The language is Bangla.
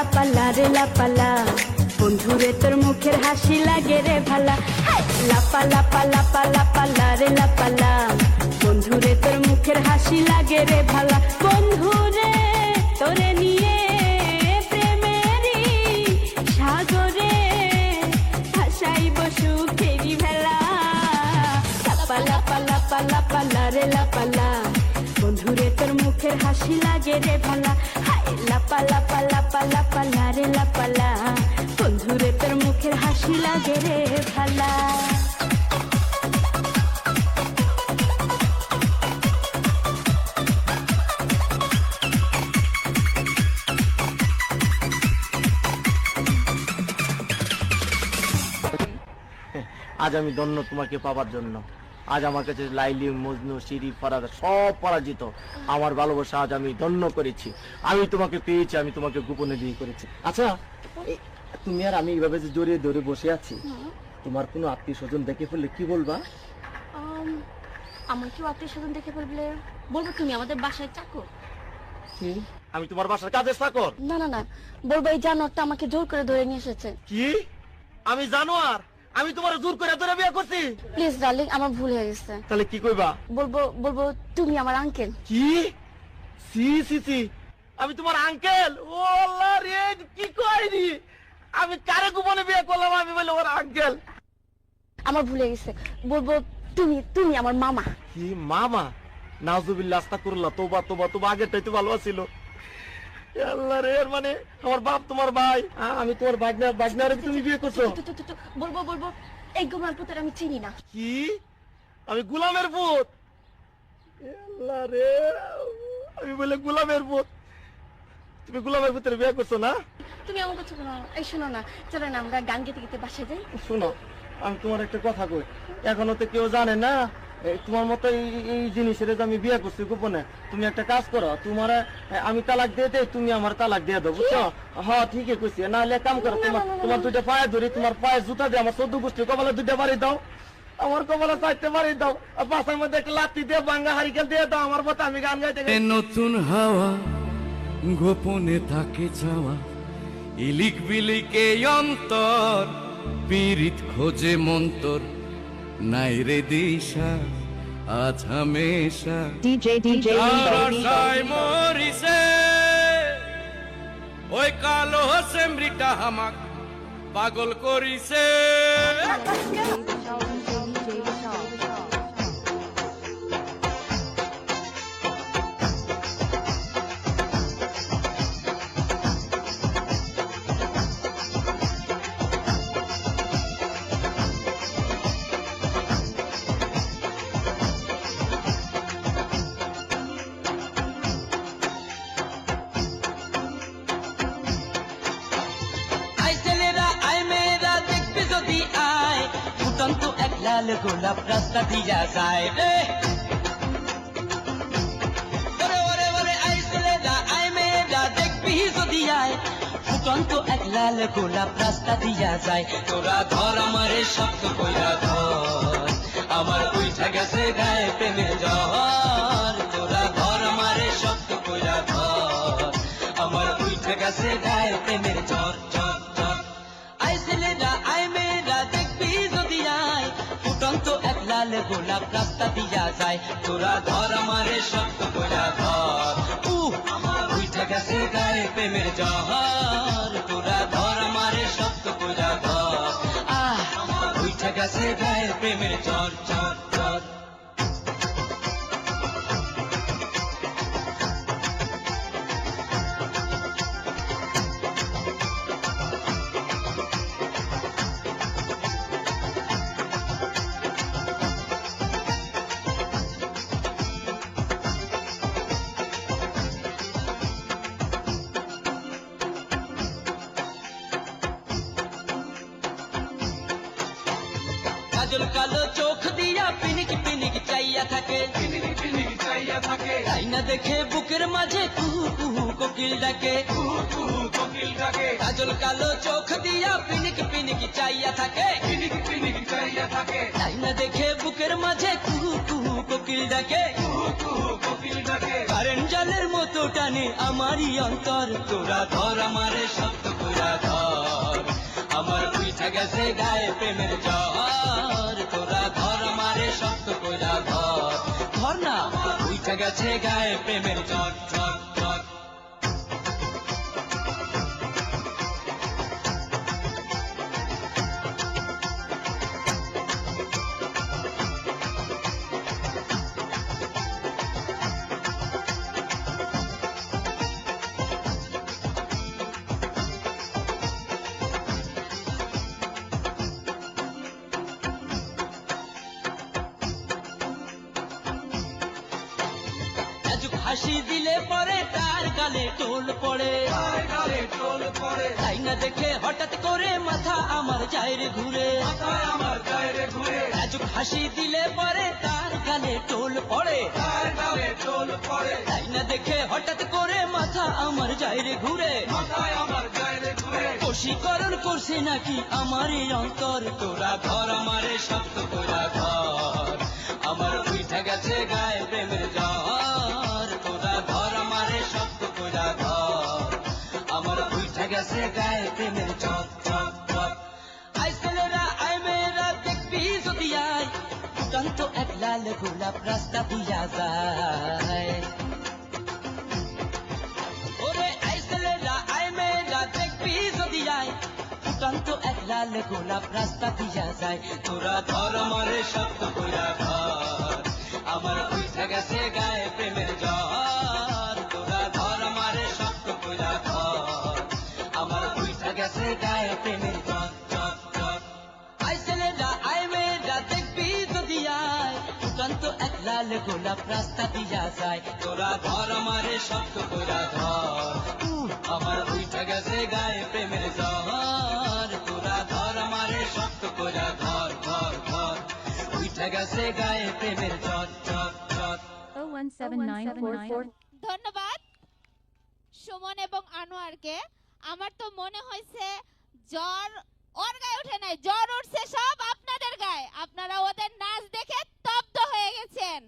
লাপালা রে লাপালা, বন্ধুরে তোর মুখের হাসি লাগে রে ভালা। লাপালা পালা পালা পালা রে লাপালা, বন্ধুরে তোর মুখের হাসি লাগে রে ভালা। বন্ধুরে তোরে নিয়ে প্রেমেরই সাগরে ভাসাইব সুখেরি ভেলা। লাপালা পালা পালা পালা রে লাপালা, বন্ধুরে তোর মুখের হাসি লাগে রে ভালা। লাপালা পালা পালা পালা রে লাপালা, বন্ধুরে তোর মুখের হাসি লাগে রে ভালা। আজ আমি ধন্য তোমাকে পাবার জন্য। আজ আমার কাছে লাইলি, মজনু, শিরি, ফরাদ সব পরাজিত। আমার ভালোবাসা আজ আমি ধন্য করেছি। আমি তোমাকে পেয়েছি, আমি তোমাকে গোপনে বিয়ে করেছি। আচ্ছা, তুমি আর আমি এইভাবে যে জড়িয়ে ধরে বসে আছি, তোমার কোনো আত্মীয় স্বজন দেখে ফেললে কি বলবা? আমার কেউ আত্মীয় স্বজন দেখে ফেললে বলবো তুমি আমাদের বাসায় চাকর। কি? আমি তোমার বাসার কাজের চাকর? না না না, বলবো এই জানোয়ারটা আমাকে জোর করে ধরে নিয়ে এসেছে। কি? আমি জানোয়ার? আমি তোমার জোর করে ধরে বিয়ে করছি? প্লিজ ডার্লিং, আমার ভুল হয়ে গেছে। তাহলে কি কইবা? বলবো বলবো তুমি আমার আঙ্কেল। কি? সি সি সি, আমি তোমার আঙ্কেল? ও আল্লাহ রে, কি কইনি আমি? কারে গোপনে বিয়ে করলাম? আমি বলে ওর আঙ্কেল। আমার ভুল হয়ে গেছে, বলবো তুমি তুমি আমার মামা। কি মামা? নাউজুবিল্লাহ, আস্তাগফিরুল্লাহ, তোবা তোবা তোবা, আগেরটাই তো ভালো ছিল। আল্লাহ রে, মানে আমার বাপ তোমার ভাই, আমি তোমার বাগনারে তুমি বিয়ে করছো? বলবো বলবো এই গোলামের পুত্র আমি চিনি না। কি? আমি গোলামের পুত? আল্লাহ রে, আমি বলে গোলামের পুত? তুমি গোলামের পুত্রের বিয়ে করছো না? তুমি আমার কথা শোনো। এই শোনো না, চলো না আমরা গান গেতে গেতে বাসায় যাই। শোনো, আমি তোমার একটা কথা কই, এখনো তো কেউ জানে না তোমার মতো এই জিনিসের যে আমি বিয়ে করছি গোপনে। তুমি একটা কাজ করো, তোমার আমি তালাক দিয়ে দেই, তুমি আমার তালাক দিয়ে দাও, বুঝছো? হ্যাঁ ঠিকই কইছি। নাহলে কাম করো, তোমার দুইটা পায়ে ধরি, তোমার পায়ে জুতা দিয়ে আমার 14 গোষ্ঠীর কপালে দুইটা বাড়ি দাও, আমার কপালে 4টে বাড়ি দাও, আর পাশের মধ্যে একটা লাঠি দিয়ে ভাঙ্গা হারিকেল দিয়ে দাও আমার মতো, আমি গান গাইতে গাইতে। নতুন হাওয়া গোপনে থাকে চাওয়া, ইলিক বিলিকে অন্তর, পীড়িত খোঁজে মন্তর, নাই রে দিশা আজ হামেশা। মরিছে ওই কালো সেমরিটা হামাক পাগল করিছে। লাল গোলাপ রাস্তা দিয়া যায় রে, ওরে ওরে ওরে আই ছেলেরা আই মেয়েরা দেখবি যদি আয়, ফুটন্ত এক লাল গোলাপ রাস্তা দিয়া যায়। তোরা ধর আমারে শক্ত কইরা ধর, আমার উইঠা গেছে গায়ে প্রেমের জ্বর। তোরা ধর আমারে শক্ত কইরা ধর, আমার উইঠা গেছে গায়ে প্রেমের জ্বর জ্বর জ্বর। আই ছেলেরা আই মেয়েরা দেখবি যদি আয়, ফুটন্ত এক লাল গোলাপ রাস্তা দিয়া যায়। তোরা ধর আমারে শক্ত কইরা ধর, আমার উইঠা গেছে গায়ে প্রেমের জ্বর। তোরা ধর আমারে শক্ত কইরা ধর, আমার উইঠা গেছে গায়ে প্রেমের জ্বর জ্বর জ্বর। কাজল কালো চোখ দিয়া পিনিক পিনিক চাইয়া থাকে, তাই না দেখে বুকের মাঝে কুহু কুহু কোকিল ডাকে। কাজল কালো চোখ দিয়া পিনিক পিনিক চাইয়া থাকে, তাই না দেখে বুকের মাঝে কুহু কুহু কোকিল ডাকে। কারেন্ট জালের মতো টানে আমারই অন্তর তোরা ধর আমারে শক্ত কইরা ধর আমার উইঠা গেছে গায়ে প্রেমের জ্বর তোরা ধর আমারে শক্ত কইরা ধর ধর না উইঠা গেছে গায়ে প্রেমের জ্বর জ্বর জ্বর হাসি দিলে পরে তার গালে টোল পড়ে তাই না দেখে হঠাৎ করে মাথা আমার যায় রে ঘুরে রাজুক হাসি দিলে পরে তার গালে টোল পড়ে তাই না দেখে হঠাৎ করে মাথা আমার যায় রে ঘুরে বশীকরণ করছে নাকি আমার এই অন্তর তোরা ধর আমারে শক্ত কইরা ধর আমার উইঠা গেছে গায়ে প্রেমের জ্বর তোরা ধর আমারে শক্ত কইরা ধর আমার উইঠা গেছে গায়ে প্রেমের জ্বর জ্বর জ্বর আই ছেলেরা আই মেয়েরা দেখবি যদি আয় ফুটন্ত এক লাল গোলাপ রাস্তা দিয়া যায় ওরে আই ছেলেরা আই মেয়েরা দেখবি যদি আয় ফুটন্ত এক লাল গোলাপ রাস্তা দিয়া যায় তোরা ধর আমারে শক্ত কইরা ধর আমার উইঠা গেছে গায়ে প্রেমের জ্বর তোরা ধর আমারে শক্ত কইরা ধর আমার উইঠা গেছে গায়ে প্রেমের জ্বর জ্বর জ্বর আই ছেলেরা আই মেয়েরা দেখবি যদি আয় ফুটন্ত এক লাল গোলাপ রাস্তা দিয়া যায় তোরা ধর আমারে শক্ত কইরা ধর আমার উইঠা গেছে গায়ে প্রেমের জ্বর তোরা ধর আমারে শক্ত কইরা ধর ধর ধর উইঠা গেছে গায়ে প্রেমের জ্বর জ্বর জ্বর 017944 ধন্যবাদ সুমন এবং আনোয়ারকে আমার তো মনে হয়েছে জ্বর ওর গায়ে ওঠে নাই জ্বর উঠছে সব আপনাদের গায়ে আপনারা ওদের নাচ দেখে স্তব্ধ হয়ে গেছেন